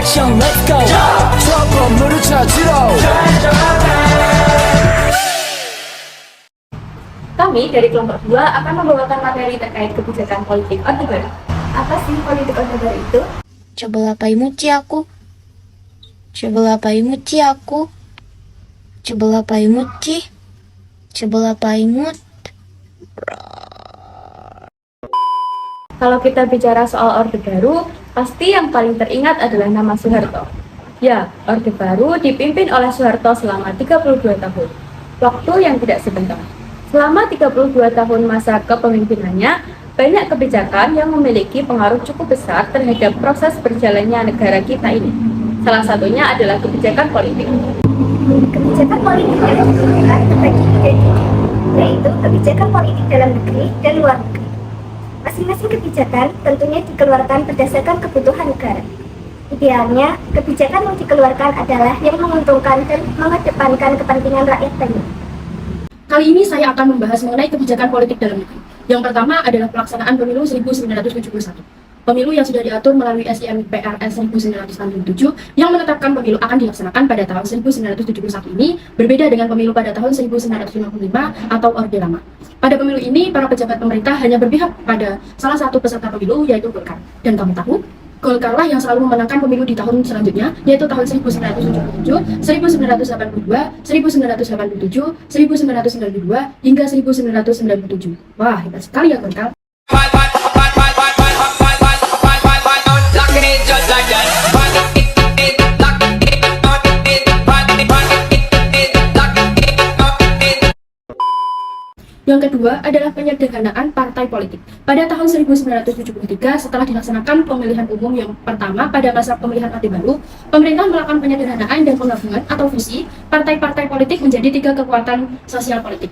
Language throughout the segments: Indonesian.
action, let's go. trouble 찾으러. Kami dari kelompok 2 akan membawakan materi terkait kebijakan politik Orde Baru. Apa sih politik Orde Baru itu? Cobalah paimuci aku. Cobalah paimuci aku. Cobalah paimuci. Cobalah paimut. Kalau kita bicara soal Orde Baru, pasti yang paling teringat adalah nama Soeharto. Ya, Orde Baru dipimpin oleh Soeharto selama 32 tahun. Waktu yang tidak sebentar. Selama 32 tahun masa kepemimpinannya, banyak kebijakan yang memiliki pengaruh cukup besar terhadap proses berjalannya negara kita ini. Salah satunya adalah kebijakan politik. Kebijakan politik dalam negara terbagi tiga jenis, yaitu kebijakan politik dalam negeri dan luar negeri. Masing-masing kebijakan tentunya dikeluarkan berdasarkan kebutuhan negara. Idealnya, kebijakan yang dikeluarkan adalah yang menguntungkan dan mengedepankan kepentingan rakyat banyak. Kali ini saya akan membahas mengenai kebijakan politik dalam negeri. Yang pertama adalah pelaksanaan pemilu 1971. Pemilu yang sudah diatur melalui SIMPRS 1967 yang menetapkan pemilu akan dilaksanakan pada tahun 1971 ini berbeda dengan pemilu pada tahun 1955 atau Orde Lama. Pada pemilu ini, para pejabat pemerintah hanya berpihak pada salah satu peserta pemilu, yaitu Golkar. Dan kamu tahu, Golkar lah yang selalu memenangkan pemilu di tahun selanjutnya, yaitu tahun 1977, 1982, 1987, 1992, hingga 1997. Wah, hebat sekali ya Golkar. Yang kedua adalah penyederhanaan partai politik. Pada tahun 1973, setelah dilaksanakan pemilihan umum yang pertama pada masa pemilihan Orde Baru, pemerintah melakukan penyederhanaan dan penggabungan atau fusi partai-partai politik menjadi 3 kekuatan sosial politik.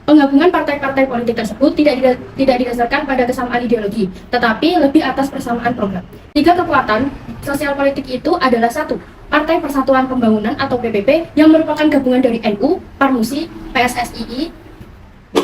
Penggabungan partai-partai politik tersebut tidak didasarkan pada kesamaan ideologi, tetapi lebih atas persamaan program. 3 kekuatan sosial politik itu adalah 1. Partai Persatuan Pembangunan atau PPP yang merupakan gabungan dari NU, Parmusi, PSSII,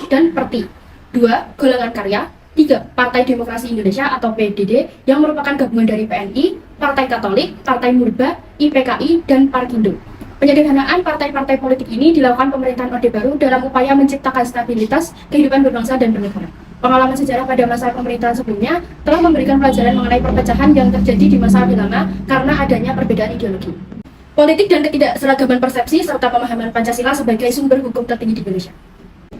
dan Perti. 2. Golongan Karya. 3. Partai Demokrasi Indonesia atau PDD yang merupakan gabungan dari PNI, Partai Katolik, Partai Murba, IPKI, dan Parkindo. Penyederhanaan partai-partai politik ini dilakukan pemerintahan Orde Baru dalam upaya menciptakan stabilitas kehidupan berbangsa dan bernegara. Pengalaman sejarah pada masa pemerintahan sebelumnya telah memberikan pelajaran mengenai perpecahan yang terjadi di masa Orde Lama karena adanya perbedaan ideologi. Politik dan ketidakseragaman persepsi serta pemahaman Pancasila sebagai sumber hukum tertinggi di Indonesia.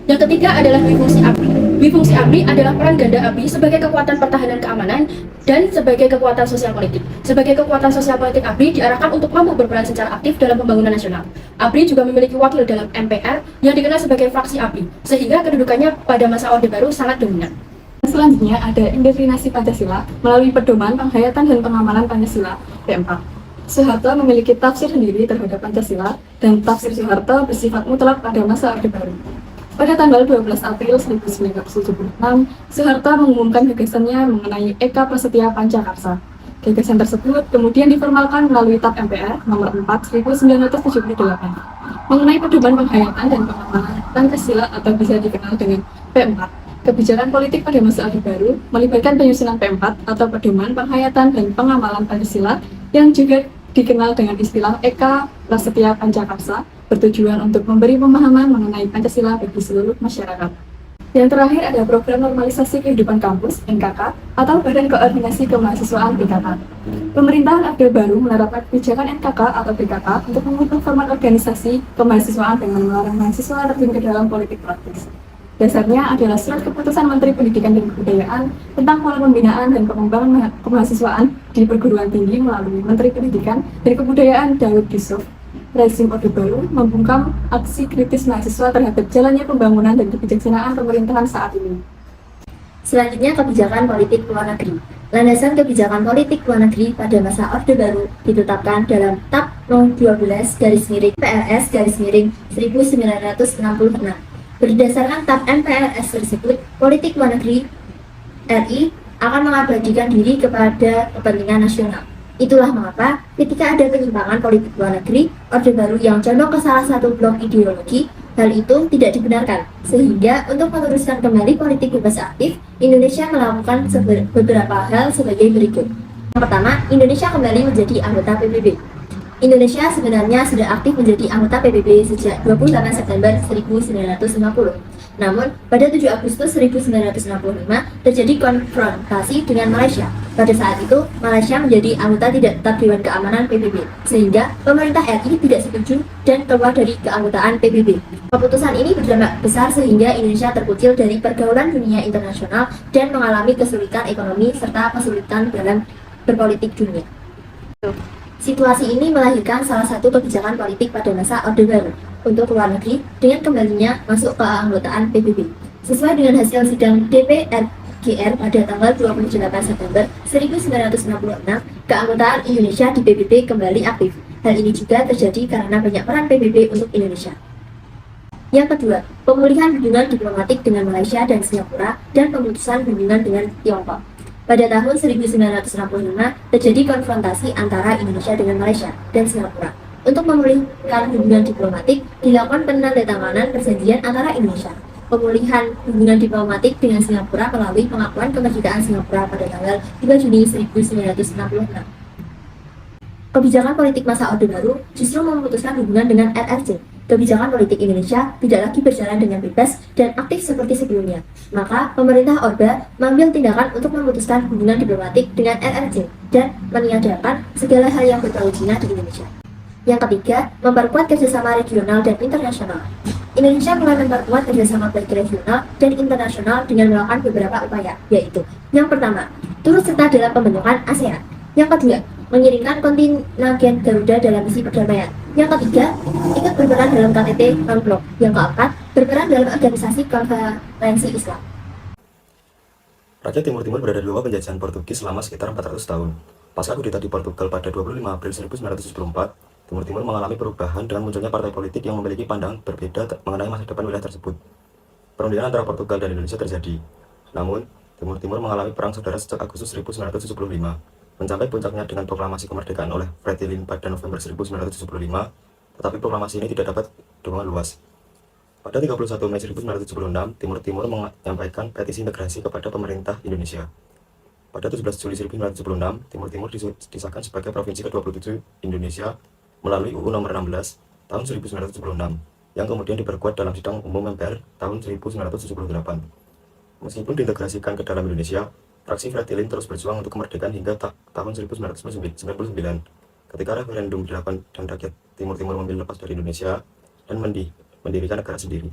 Yang ketiga adalah dwi-fungsi ABRI. Dwi-fungsi ABRI adalah peran ganda ABRI sebagai kekuatan pertahanan keamanan dan sebagai kekuatan sosial politik. Sebagai kekuatan sosial politik, ABRI diarahkan untuk mampu berperan secara aktif dalam pembangunan nasional. ABRI juga memiliki wakil dalam MPR yang dikenal sebagai fraksi ABRI, sehingga kedudukannya pada masa Orde Baru sangat dominan. Selanjutnya ada indoktrinasi Pancasila melalui pedoman penghayatan dan pengamalan Pancasila P4. Soeharto memiliki tafsir sendiri terhadap Pancasila dan tafsir Soeharto bersifat mutlak pada masa Orde Baru. Pada tanggal 12 April 1976, Soeharto mengumumkan gagasannya mengenai Eka Prasetya Pancakarsa. Gagasan tersebut kemudian diformalkan melalui TAP MPR nomor 4 1978 mengenai pedoman penghayatan dan pengamalan Pancasila atau bisa dikenal dengan P4. Kebijakan politik pada masa Orde Baru melibatkan penyusunan P4 atau pedoman penghayatan dan pengamalan Pancasila yang juga dikenal dengan istilah Eka Prasetya Pancakarsa, bertujuan untuk memberi pemahaman mengenai Pancasila bagi seluruh masyarakat. Yang terakhir ada program normalisasi kehidupan kampus (NKK) atau Badan Koordinasi Kemahasiswaan (BKK). Pemerintahan Orde Baru menerapkan kebijakan NKK atau BKK untuk mengubah format organisasi kemahasiswaan dengan melarang mahasiswa terjun ke dalam politik praktis. Dasarnya adalah Surat Keputusan Menteri Pendidikan dan Kebudayaan tentang pola pembinaan dan pengembangan kemahasiswaan di perguruan tinggi melalui Menteri Pendidikan dan Kebudayaan Daud Yusuf. Rezim Orde Baru membungkam aksi kritis mahasiswa terhadap jalannya pembangunan dan kebijaksanaan pemerintahan saat ini. Selanjutnya, kebijakan politik luar negeri. Landasan kebijakan politik luar negeri pada masa Orde Baru ditetapkan dalam TAP No. 12/PRS/1966. Berdasarkan TAP MPRS tersebut, politik luar negeri RI akan mengabadikan diri kepada kepentingan nasional. Itulah mengapa ketika ada penyimpangan politik luar negeri, Orde Baru yang condong ke salah satu blok ideologi, hal itu tidak dibenarkan. Sehingga untuk meneruskan kembali politik bebas aktif, Indonesia melakukan beberapa hal sebagai berikut. Yang pertama, Indonesia kembali menjadi anggota PBB. Indonesia sebenarnya sudah aktif menjadi anggota PBB sejak 28 September 1950. Namun, pada 7 Agustus 1965 terjadi konfrontasi dengan Malaysia. Pada saat itu, Malaysia menjadi anggota tidak tetap Dewan Keamanan PBB, sehingga pemerintah RI tidak setuju dan keluar dari keanggotaan PBB. Keputusan ini berdampak besar sehingga Indonesia terkucil dari pergaulan dunia internasional dan mengalami kesulitan ekonomi serta kesulitan dalam berpolitik dunia. Situasi ini melahirkan salah satu kebijakan politik pada masa Orde Baru untuk luar negeri dengan kembalinya masuk ke keanggotaan PBB. Sesuai dengan hasil sidang DPRGR pada tanggal 28 September 1966, keanggotaan Indonesia di PBB kembali aktif. Hal ini juga terjadi karena banyak peran PBB untuk Indonesia. Yang kedua, pemulihan hubungan diplomatik dengan Malaysia dan Singapura dan pemutusan hubungan dengan Tiongkok. Pada tahun 1965, terjadi konfrontasi antara Indonesia dengan Malaysia dan Singapura. Untuk memulihkan hubungan diplomatik, dilakukan penandatanganan perjanjian antara Indonesia. Pemulihan hubungan diplomatik dengan Singapura melalui pengakuan kemerdekaan Singapura pada tanggal 2 Juni 1966. Kebijakan politik masa Orde Baru justru memutuskan hubungan dengan RRC. Kebijakan politik Indonesia tidak lagi berjalan dengan bebas dan aktif seperti sebelumnya. Maka, pemerintah Orde mengambil tindakan untuk memutuskan hubungan diplomatik dengan RRC dan meniadakan segala hal yang berbau Cina di Indonesia. Yang ketiga, memperkuat kerjasama regional dan internasional. Indonesia mulai memperkuat kerjasama baik regional dan internasional dengan melakukan beberapa upaya, yaitu yang pertama, turut serta dalam pembentukan ASEAN. Yang kedua, mengirimkan kontingen Garuda dalam misi perdamaian. Yang ketiga, ikut berperan dalam KTT non-blok. Yang keempat, berperan dalam organisasi konferensi Islam. Rakyat Timur Timur berada di bawah penjajahan Portugis selama sekitar 400 tahun. Pasca kudeta di Portugal pada 25 April 1974, Timur Timur mengalami perubahan dengan munculnya partai politik yang memiliki pandangan berbeda mengenai masa depan wilayah tersebut. Perundingan antara Portugal dan Indonesia terjadi. Namun, Timur Timur mengalami perang saudara sejak Agustus 1975. Mencapai puncaknya dengan proklamasi kemerdekaan oleh Fretilin pada November 1975, tetapi proklamasi ini tidak dapat dukungan luas. Pada 31 Mei 1976, Timur Timur menyampaikan petisi integrasi kepada pemerintah Indonesia. Pada 17 Juli 1976, Timur Timur disahkan sebagai Provinsi ke-27 Indonesia melalui UU Nomor 16 tahun 1976, yang kemudian diperkuat dalam Sidang Umum MPR tahun 1978. Meskipun diintegrasikan ke dalam Indonesia, fraksi Fretilin terus berjuang untuk kemerdekaan hingga tahun 1999, ketika referendum dilakukan dan rakyat Timur Timur memilih lepas dari Indonesia dan mendirikan negara sendiri.